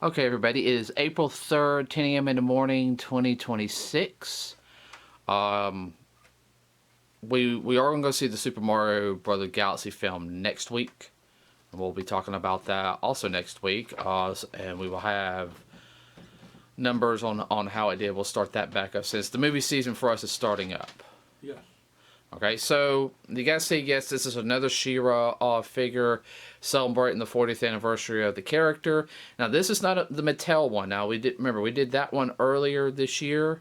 Okay, everybody, it is April 3rd, 10 a.m. in the morning, 2026. We are going to go see the Super Mario Bros. Galaxy film next week. And we'll be talking about that also next week. And we will have numbers on how it did. We'll start that back up since the movie season for us is starting up. Yeah. Okay, so you guys see, yes, this is another She-Ra figure celebrating the 40th anniversary of the character. Now, this is not the Mattel one. Now, we did that one earlier this year,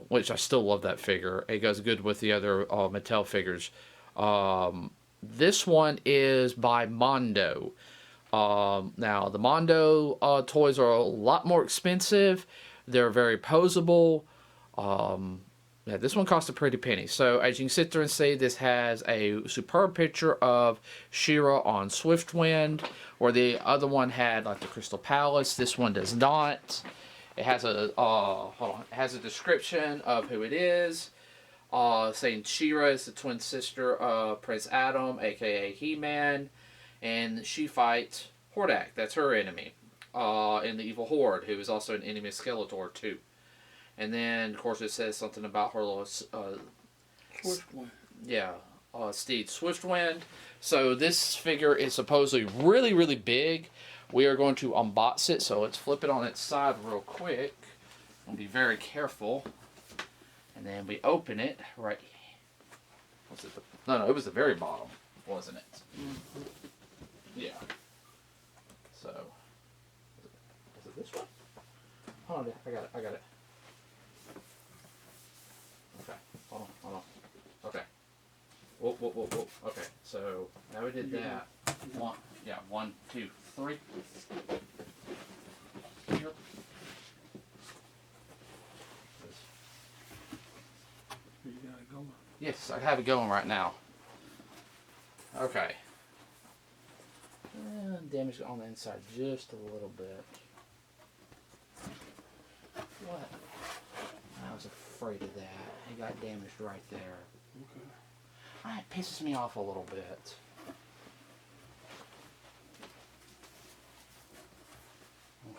which I still love that figure. It goes good with the other Mattel figures. This one is by Mondo. Now, the Mondo toys are a lot more expensive. They're very posable. Yeah, this one cost a pretty penny. So, as you can sit there and see, this has a superb picture of SHE-RA on SwiftWind, where the other one had like the Crystal Palace. This one does not. It has a It has a description of who it is, saying SHE-RA is the twin sister of Prince Adam, aka He-Man, and she fights Hordak. That's her enemy, in the evil Horde, who is also an enemy of Skeletor too. And then, of course, it says something about her little SwiftWind. Yeah, steed SwiftWind. So this figure is supposedly really, really big. We are going to unbox it, so let's flip it on its side real quick. And be very careful. And then we open it right. Was it no, it was the very bottom, wasn't it? Mm-hmm. Yeah. So, is it this one? Hold on, I got it. Okay, hold on. Okay. Whoa. Okay, so now we did that. One, two, three. Here. You got it going? Yes, I have it going right now. Okay. And damage on the inside just a little bit. What? I was afraid of that. It got damaged right there. Okay. It pisses me off a little bit.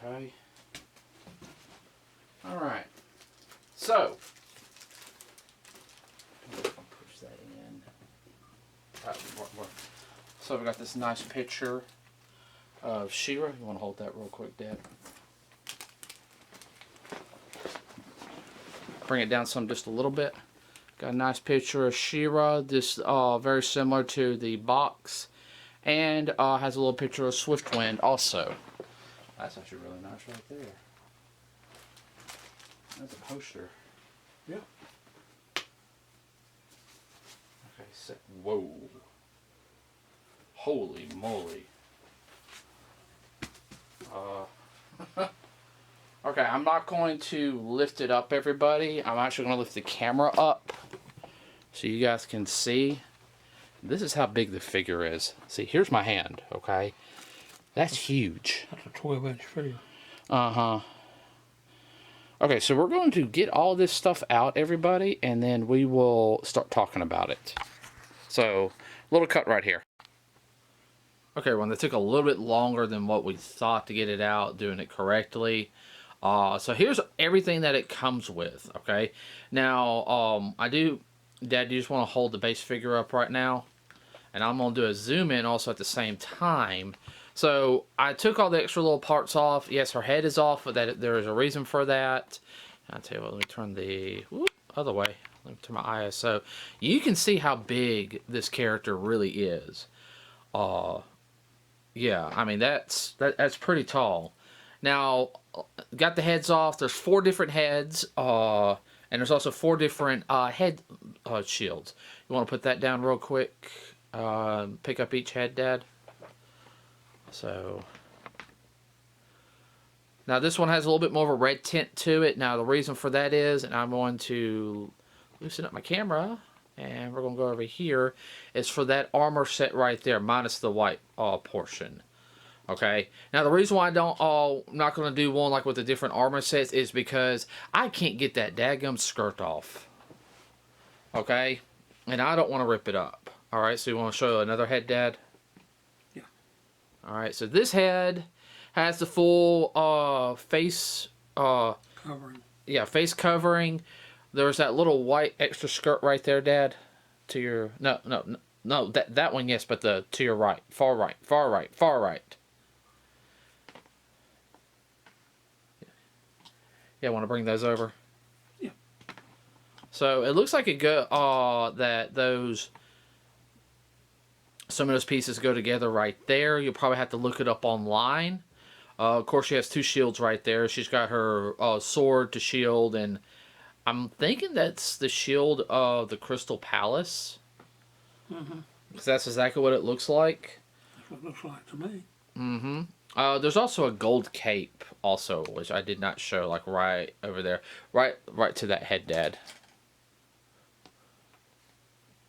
Okay. Alright. So. Push that in. So we got this nice picture of SHE-RA. You want to hold that real quick, Dad? Bring it down just a little bit. Got a nice picture of SHE-RA. This very similar to the box, and has a little picture of SwiftWind also. That's actually really nice right there. That's a poster. Yeah. Okay, set. Whoa. Holy moly. Okay, I'm not going to lift it up, everybody. I'm actually going to lift the camera up so you guys can see. This is how big the figure is. See, here's my hand, okay? That's huge. That's a 12-inch figure. Uh-huh. Okay, so we're going to get all this stuff out, everybody, and then we will start talking about it. So, little cut right here. Okay, everyone, that took a little bit longer than what we thought to get it out, doing it correctly. So here's everything that it comes with, okay? Now, Dad, do you just want to hold the base figure up right now? And I'm going to do a zoom in also at the same time. So, I took all the extra little parts off. Yes, her head is off, but there is a reason for that. I'll tell you what, let me turn the other way. Let me turn my ISO. You can see how big this character really is. Yeah, I mean, that's pretty tall. Now, got the heads off. There's 4 different heads, and there's also 4 different head shields. You want to put that down real quick? Pick up each head, Dad. So, now this one has a little bit more of a red tint to it. Now, the reason for that is, and I'm going to loosen up my camera, and we're going to go over here, is for that armor set right there, minus the white portion. Okay, now the reason why I'm not going to do one like with the different armor sets is because I can't get that daggum skirt off. Okay, and I don't want to rip it up. Alright, so you want to show another head, Dad? Yeah. Alright, so this head Has the full face Covering. yeah, face covering. There's that little white extra skirt right there, Dad. To your no, that one, yes, but the to your right, far right, far right, far right. Yeah, want to bring those over? Yeah. So it looks like it go that those some of those pieces go together right there. You'll probably have to look it up online. Of course, she has two shields right there. She's got her sword to shield, and I'm thinking that's the shield of the Crystal Palace. Mm-hmm. Because that's exactly what it looks like. That's what it looks like to me. Mm-hmm. There's also a gold cape, also, which I did not show, like right over there, right to that head, Dad.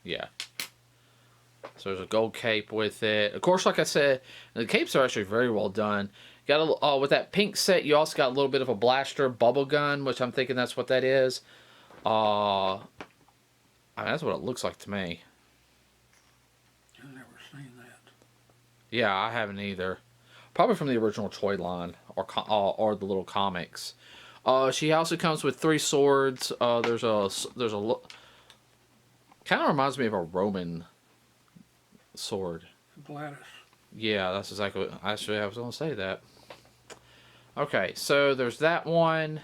Yeah. So there's a gold cape with it. Of course, like I said, the capes are actually very well done. Got a with that pink set, you also got a little bit of a blaster bubble gun, which I'm thinking that's what that is. I mean, that's what it looks like to me. I've never seen that. Yeah, I haven't either. Probably from the original toy line or the little comics. She also comes with 3 swords. There's a kind of reminds me of a Roman sword. Gladys. Yeah, that's exactly what actually I was going to say that. Okay, so there's that one.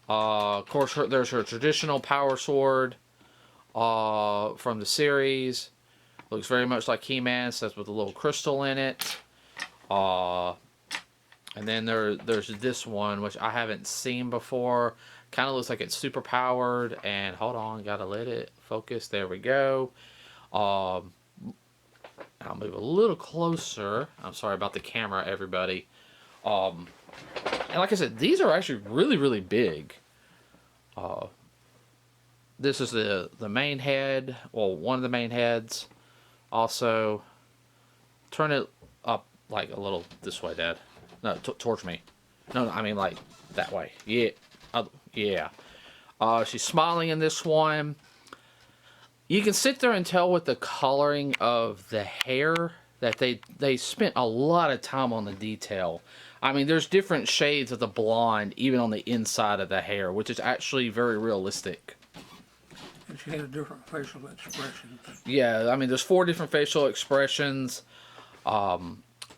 Of course, there's her traditional power sword from the series. Looks very much like He-Man, says with a little crystal in it. And then there's this one, which I haven't seen before. Kind of looks like it's super powered. And hold on, gotta let it focus. There we go. I'll move a little closer. I'm sorry about the camera, everybody. And like I said, these are actually really, really big. This is the main head. Well, one of the main heads. Also, turn it up like a little this way, Dad. No, towards me. No, I mean like that way. Yeah. Yeah. She's smiling in this one. You can sit there and tell with the coloring of the hair that they spent a lot of time on the detail. I mean, there's different shades of the blonde even on the inside of the hair, which is actually very realistic. And she had different facial expressions. Yeah, I mean, there's 4 different facial expressions. The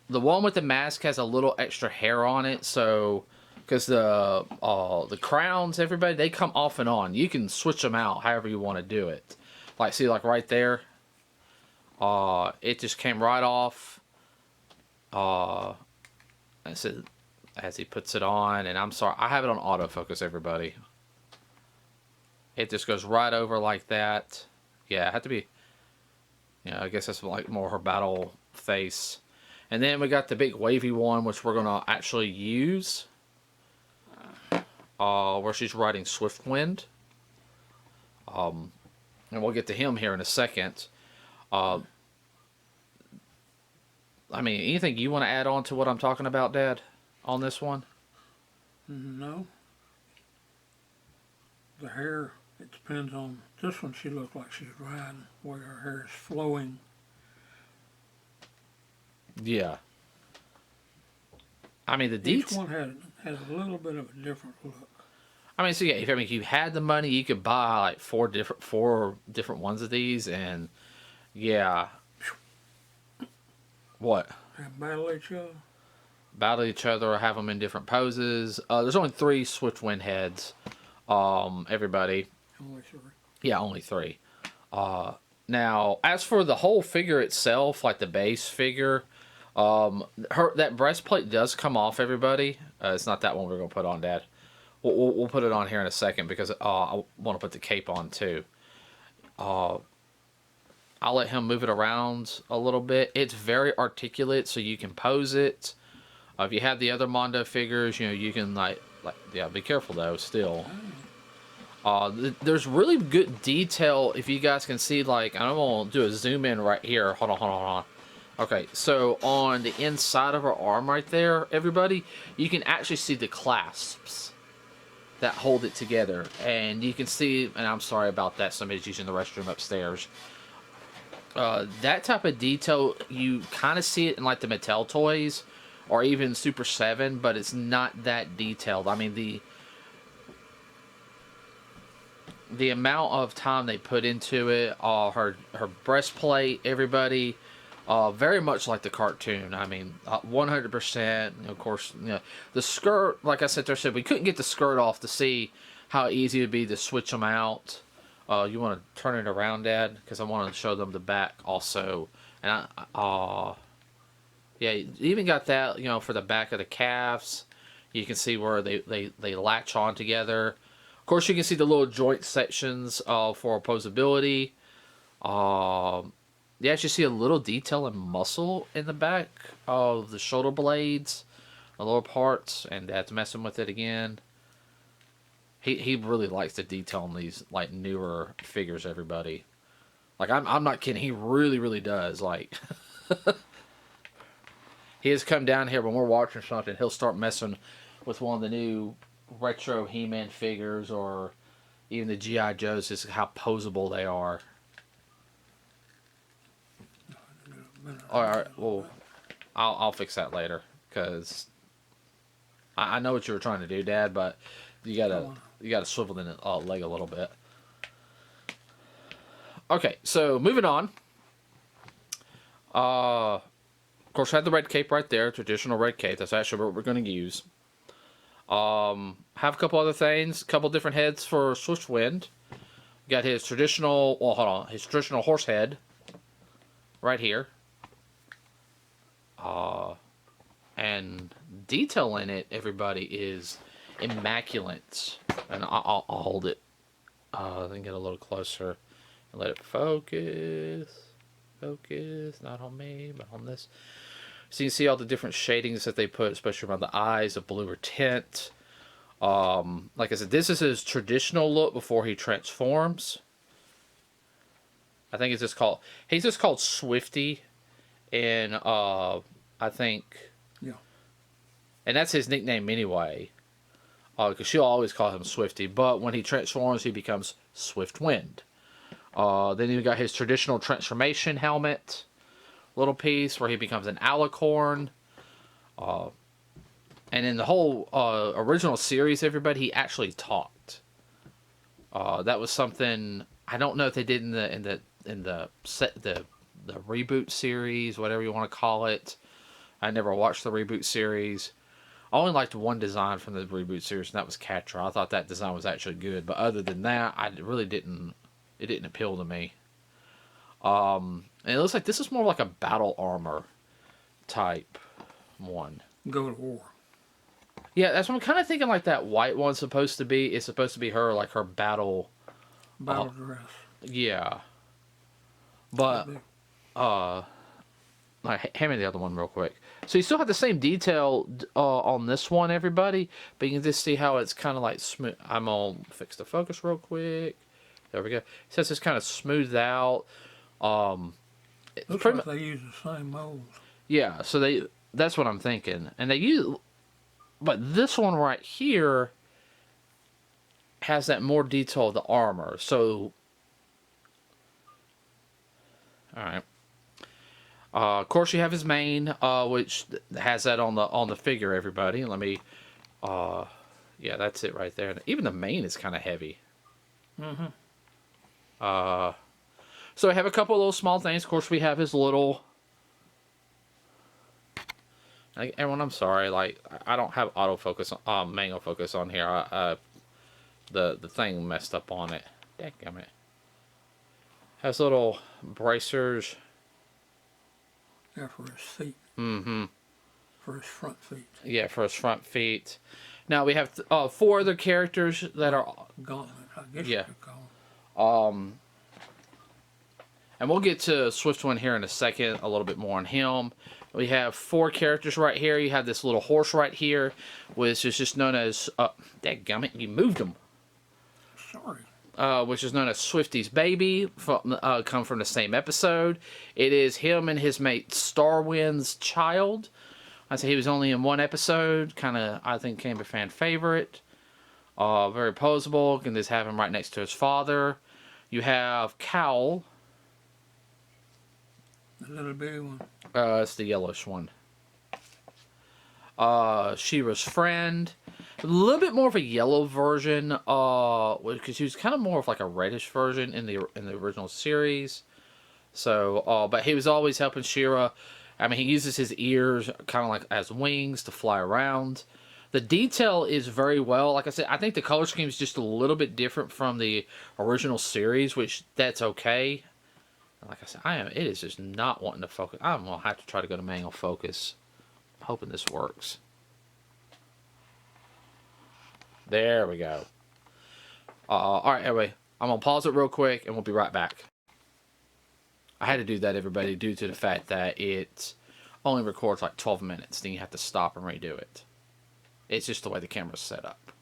one with the mask has a little extra hair on it, so because the crowns, everybody, they come off and on. You can switch them out however you want to do it. Like, see, like right there, it just came right off. As he puts it on, and I'm sorry, I have it on autofocus, everybody. It just goes right over like that. Yeah, it had to be. Yeah, I guess that's like more her battle face. And then we got the big wavy one, which we're gonna actually use. Where she's riding SwiftWind. And we'll get to him here in a second. I mean, anything you want to add on to what I'm talking about, Dad, on this one? No. The hair, it depends on. This one she looked like she's riding, where her hair is flowing. Yeah. I mean, Each one had a little bit of a different look. I mean, so yeah, if you had the money, you could buy like four different ones of these, and yeah. What? And battle each other. Battle each other or have them in different poses. There's only 3 SwiftWind heads. Everybody. Only 3. Yeah, only 3. Now, as for the whole figure itself, like the base figure, that breastplate does come off, everybody. It's not that one we're going to put on, Dad. We'll put it on here in a second because I want to put the cape on too. I'll let him move it around a little bit. It's very articulate, so you can pose it. If you have the other Mondo figures, you know, you can yeah, be careful though, still. There's really good detail, if you guys can see, like, I'm going to do a zoom in right here. Hold on. Okay, so on the inside of her arm right there, everybody, you can actually see the clasps that hold it together. And you can see, and I'm sorry about that, somebody's using the restroom upstairs. That type of detail, you kind of see it in like the Mattel toys, or even Super 7, but it's not that detailed. I mean, the amount of time they put into it, her breastplate, everybody, very much like the cartoon. I mean, 100%. Of course, the skirt, like I said, we couldn't get the skirt off to see how easy it would be to switch them out. You want to turn it around, Dad? Because I want to show them the back also. And yeah, you even got that, for the back of the calves. You can see where they latch on together. Of course, you can see the little joint sections for opposability. You actually see a little detail and muscle in the back of the shoulder blades, the lower parts, and Dad's messing with it again. He really likes the detail on these like newer figures, everybody. Like I'm not kidding. He really does. Like he has come down here when we're watching something. He'll start messing with one of the new retro He-Man figures or even the G.I. Joes. Just how posable they are. All right. Well, I'll fix that later because I know what you were trying to do, Dad. But you gotta swivel the leg a little bit. Okay, so moving on. Of course, I had the red cape right there, traditional red cape. That's actually what we're going to use. Have a couple other things, a couple different heads for SwiftWind. Got his traditional, well, hold on, his traditional horse head right here. And detail in it, everybody, is immaculate. And I'll hold it. Then get a little closer and let it focus. Focus, not on me, but on this. So you can see all the different shadings that they put, especially around the eyes, a bluer tint. Like I said, this is his traditional look before he transforms. I think he's just called Swifty, and I think, yeah, and that's his nickname anyway. Because she'll always call him Swifty, but when he transforms, he becomes SwiftWind. Then you got his traditional transformation helmet, little piece where he becomes an alicorn. And in the whole original series, everybody, he actually talked. That was something I don't know if they did in the reboot series, whatever you want to call it. I never watched the reboot series. I only liked one design from the reboot series, and that was Catra. I thought that design was actually good, but other than that, it didn't appeal to me. And it looks like this is more like a battle armor type one. Go to war. Yeah, that's what I'm kind of thinking. Like that white one's supposed to be. It's supposed to be her, like her battle dress. Yeah, but like, hand me the other one real quick. So you still have the same detail on this one, everybody, but you can just see how it's kind of like smooth. I'm gonna fix the focus real quick. There we go. It says it's kind of smoothed out. Looks like they use the same mold. Yeah, so that's what I'm thinking. And they use, but this one right here has that more detail of the armor. So, all right. Of course, you have his mane, which has that on the figure. Everybody, let me. Yeah, that's it right there. Even the mane is kind of heavy. Mm-hmm. So I have a couple of little small things. Of course, we have his little. Everyone, I'm sorry. Like I don't have autofocus, manual focus on here. The thing messed up on it. Dadgummit. Has little bracers. Yeah, for his feet. Mm-hmm. For his front feet. Yeah, for his front feet. Now we have 4 other characters that are gauntlet. I guess yeah. you could call them. And we'll get to SwiftWind here in a second, a little bit more on him. We have 4 characters right here. You have this little horse right here, which is just known as dadgummit, you moved him. Sorry. Which is known as Swifty's baby, come from the same episode. It is him and his mate Starwind's child. I say he was only in 1 episode. Kind of, I think, became a fan favorite. Very posable. You can just have him right next to his father. You have Cowl. The little bitty one. It's the yellowish one. She-Ra's friend. A little bit more of a yellow version, because she was kind of more of like a reddish version in the original series. So, but he was always helping She-Ra. I mean, he uses his ears kind of like as wings to fly around. The detail is very well. Like I said, I think the color scheme is just a little bit different from the original series, which that's okay. Like I said, it is just not wanting to focus. I'm gonna have to try to go to manual focus. I'm hoping this works. There we go. All right, anyway, I'm gonna pause it real quick, and we'll be right back. I had to do that, everybody, due to the fact that it only records like 12 minutes. Then you have to stop and redo it. It's just the way the camera's set up.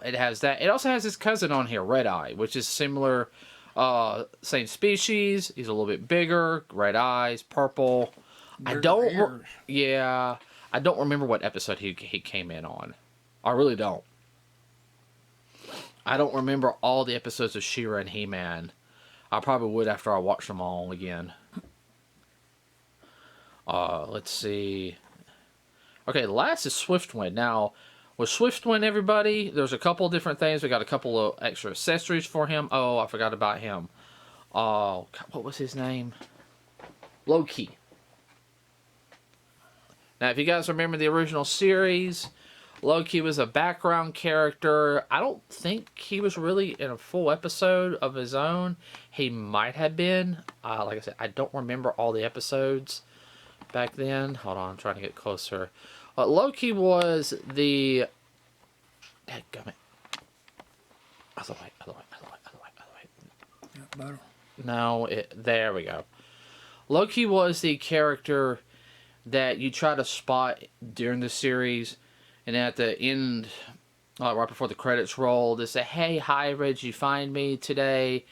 It has that. It also has his cousin on here, Red Eye, which is similar. Same species. He's a little bit bigger. Red eyes, purple. I don't remember what episode he came in on. I really don't. I don't remember all the episodes of She-Ra and He-Man. I probably would after I watch them all again. Let's see. Okay, the last is SwiftWind. Now, with SwiftWind, everybody, there's a couple different things. We got a couple of extra accessories for him. Oh, I forgot about him. What was his name? Loki. Now, if you guys remember the original series, Loki was a background character. I don't think he was really in a full episode of his own. He might have been. Like I said, I don't remember all the episodes back then. Hold on, I'm trying to get closer. Loki was the... Dadgummit. Other way. Yeah, better. No, there we go. Loki was the character that you try to spot during the series, and at the end, right before the credits roll, they say, "Hey, hi, did you find me today?"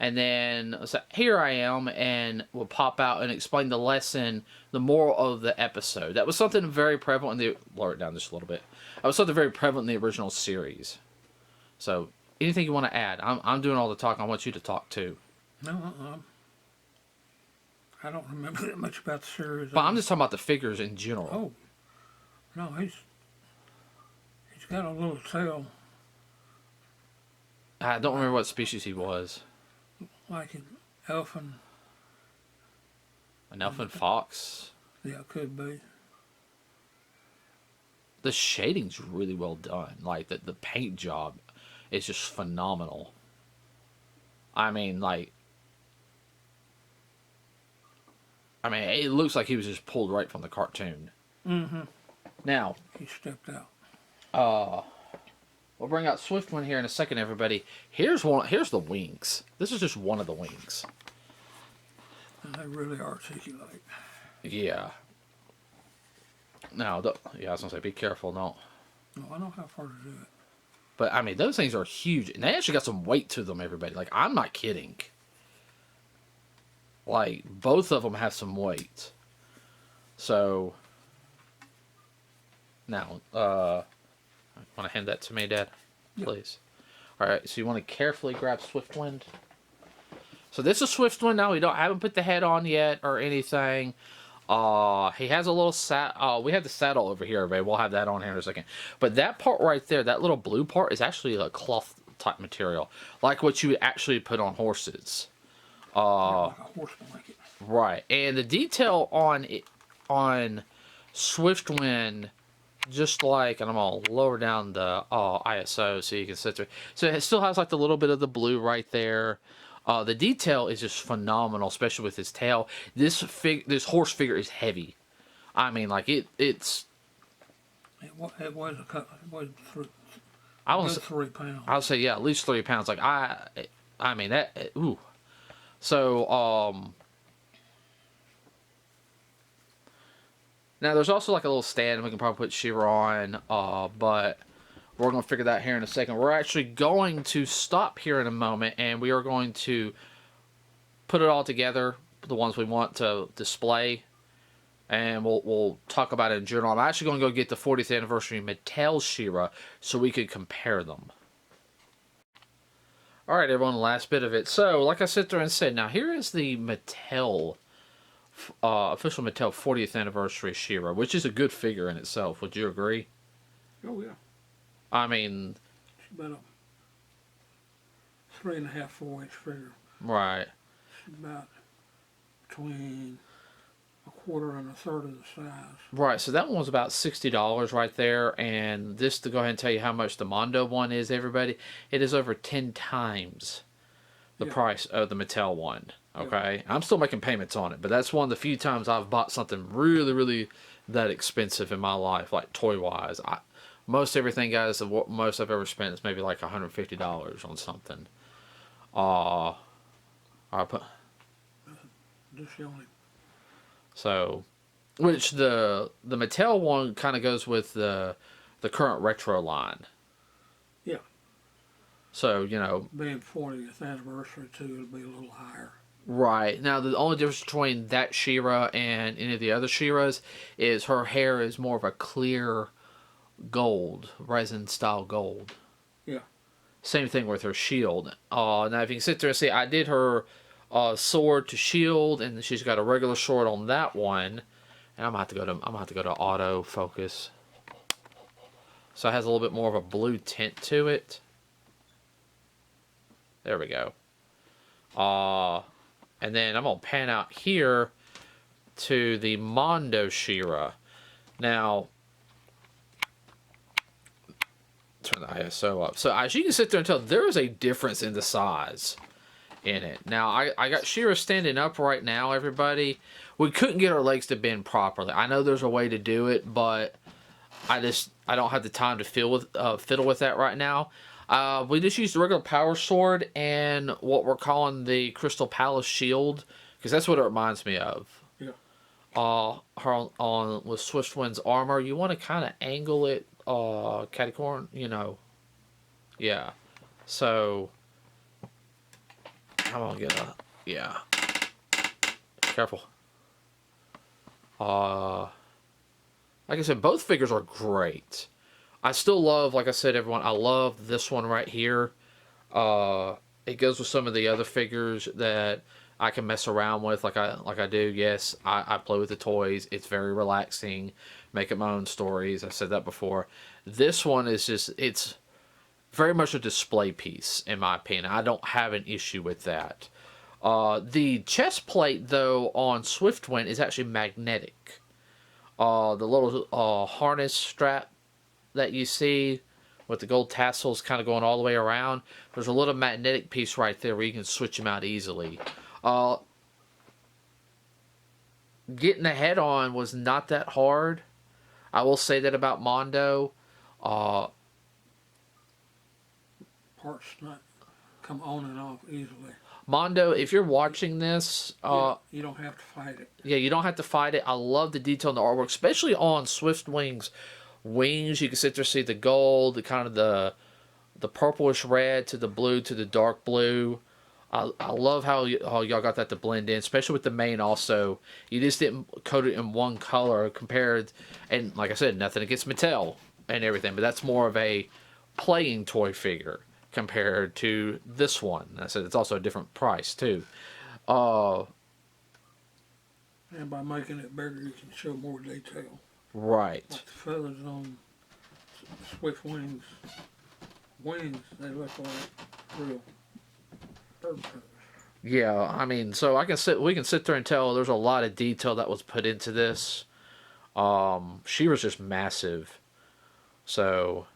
And then it's like, "Here I am," and will pop out and explain the lesson, the moral of the episode. That was something very prevalent in the... Lower it down just a little bit. That was something very prevalent in the original series. So, anything you want to add? I'm doing all the talking. I want you to talk too. No, I don't remember that much about the series. But I'm just talking about the figures in general. Oh, no, he's got a little tail. I don't remember what species he was. Like an elfin. An elfin fox? Yeah, it could be. The shading's really well done. Like, the paint job is just phenomenal. I mean, it looks like he was just pulled right from the cartoon. Mm-hmm. Now, He stepped out. we'll bring out SwiftWind here in a second, everybody. Here's the wings. This is just one of the wings. And they really articulate. Yeah. Now, I was gonna say, be careful, no. No, I know how far to do it. But I mean, those things are huge, and they actually got some weight to them, everybody. Like, I'm not kidding. Like, both of them have some weight. So, now, want to hand that to me, Dad? Please. Yep. Alright, so you want to carefully grab SwiftWind. So this is SwiftWind now. I haven't put the head on yet or anything. He has a little we have the saddle over here, everybody. We'll have that on here in a second. But that part right there, that little blue part, is actually a cloth type material. Like what you would actually put on horses. Like a horse blanket. Right, and the detail on SwiftWind, just like, and I'm gonna lower down the ISO so you can sit there. So it still has like the little bit of the blue right there. The detail is just phenomenal, especially with his tail. This horse figure is heavy. I mean, like it was a 3 pounds. I would say, yeah, at least 3 pounds. Like I mean that. Ooh. So now there's also like a little stand we can probably put She-Ra on, but we're going to figure that here in a second. We're actually going to stop here in a moment, and we are going to put it all together, the ones we want to display, and we'll talk about it in general. I'm actually going to go get the 40th anniversary Mattel She-Ra so we could compare them. Alright, everyone, the last bit of it. So, like I sit there and said, now here is the Mattel official Mattel 40th anniversary She-Ra, which is a good figure in itself. Would you agree? Oh yeah. I mean, It's about a 3.5, 4 inch figure. right. It's about between a quarter and a third of the size. Right, so that one was about $60 right there, and this to go ahead and tell you how much the Mondo one is, everybody, it is over 10 times the price of the Mattel one. Okay, I'm still making payments on it, but that's one of the few times I've bought something really, really that expensive in my life, like toy wise. Most everything, guys, the most I've ever spent is maybe like $150 on something. I put Just the only. so, which the Mattel one kind of goes with the current retro line. Yeah. So, you know, Being 40th anniversary too, it'll be a little higher. right. Now, the only difference between that She-Ra and any of the other She-Ras is her hair is more of a clear gold, resin style gold. Yeah. Same thing with her shield. Now, if you can sit there and see, I did her sword to shield, and she's got a regular sword on that one. And I'm gonna have to go to auto focus. So it has a little bit more of a blue tint to it. There we go. And then I'm gonna pan out here to the Mondo She-Ra. Now, turn the ISO up. So as you can sit there and tell, there is a difference in the size in it. Now, I got She-Ra standing up right now, everybody. We couldn't get her legs to bend properly. I know there's a way to do it, but I don't have the time to fiddle with that right now. We just used the regular power sword and what we're calling the Crystal Palace shield, because that's what it reminds me of. Yeah. Her on with SwiftWind's armor, you want to kind of angle it, catacorn, you know. Yeah. So I'm gonna get careful. Like I said, both figures are great. I still love, like I said, everyone, I love this one right here. It goes with some of the other figures that I can mess around with like I do. Yes, I play with the toys. It's very relaxing. Make up my own stories. I said that before. This one is just, it's very much a display piece, in my opinion. I don't have an issue with that. The chest plate, though, on SwiftWind is actually magnetic. The little harness strap that you see with the gold tassels kind of going all the way around, there's a little magnetic piece right there where you can switch them out easily. Getting the head on was not that hard. I will say that about Mondo. Parts not come on and off easily. Mondo, if you're watching this, you don't have to fight it. Yeah, you don't have to fight it. I love the detail in the artwork, especially on SwiftWing's wings. You can sit there and see the gold, the kind of the purplish red to the blue to the dark blue. I love how y'all got that to blend in, especially with the mane also. You just didn't coat it in one color compared, and like I said, nothing against Mattel and everything, but that's more of a playing toy figure compared to this one. I said it's also a different price too. And by making it bigger, you can show more detail. Right. Like the feathers on SwiftWing's wings, they look like real bird feathers. Yeah, I mean, so we can sit there and tell there's a lot of detail that was put into this. She was just massive. So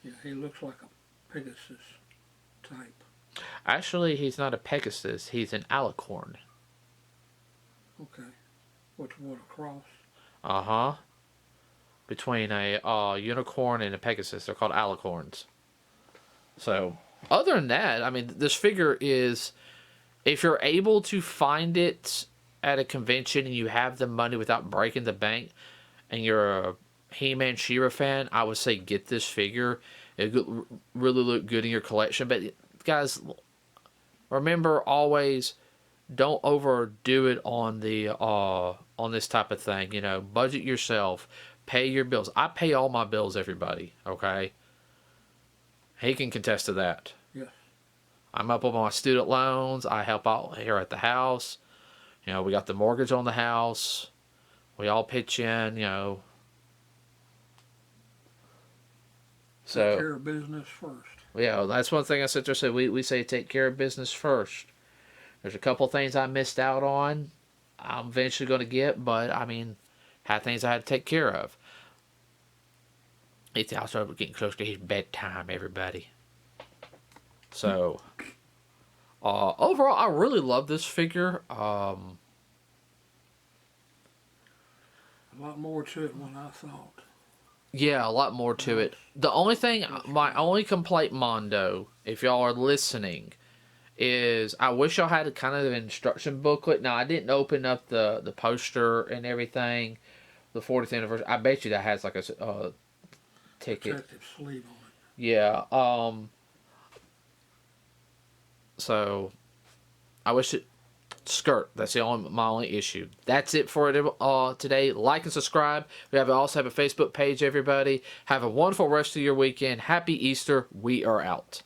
Yeah, he looks like a Pegasus type. actually, he's not a Pegasus. He's an alicorn. Okay. What a cross? Uh-huh. Between a unicorn and a Pegasus. They're called alicorns. So, other than that, I mean, this figure is, if you're able to find it at a convention and you have the money without breaking the bank, and you're a He-Man She-Ra fan, I would say get this figure. It would really look good in your collection. But, guys, remember always, don't overdo it on the on this type of thing. You know, budget yourself, pay your bills. I pay all my bills, everybody. Okay, he can contest to that. Yes. I'm up on my student loans. I help out here at the house. You know, we got the mortgage on the house. We all pitch in, you know. So take care of business first. yeah, that's one thing I sit there said. We say take care of business first. There's a couple things I missed out on. I'm eventually going to get, but I mean, had things I had to take care of. It's also getting close to his bedtime, everybody. So, overall, I really love this figure. A lot more to it than I thought. Yeah, a lot more to it. The only thing, my only complaint, Mondo, if y'all are listening, is I wish y'all had a kind of an instruction booklet. Now, I didn't open up the poster and everything, the 40th anniversary. I bet you that has like a ticket. Protective sleeve on it. Yeah. So, I wish it. Skirt. That's my only issue. That's it for it today. Like and subscribe. We also have a Facebook page, everybody. Have a wonderful rest of your weekend. Happy Easter. We are out.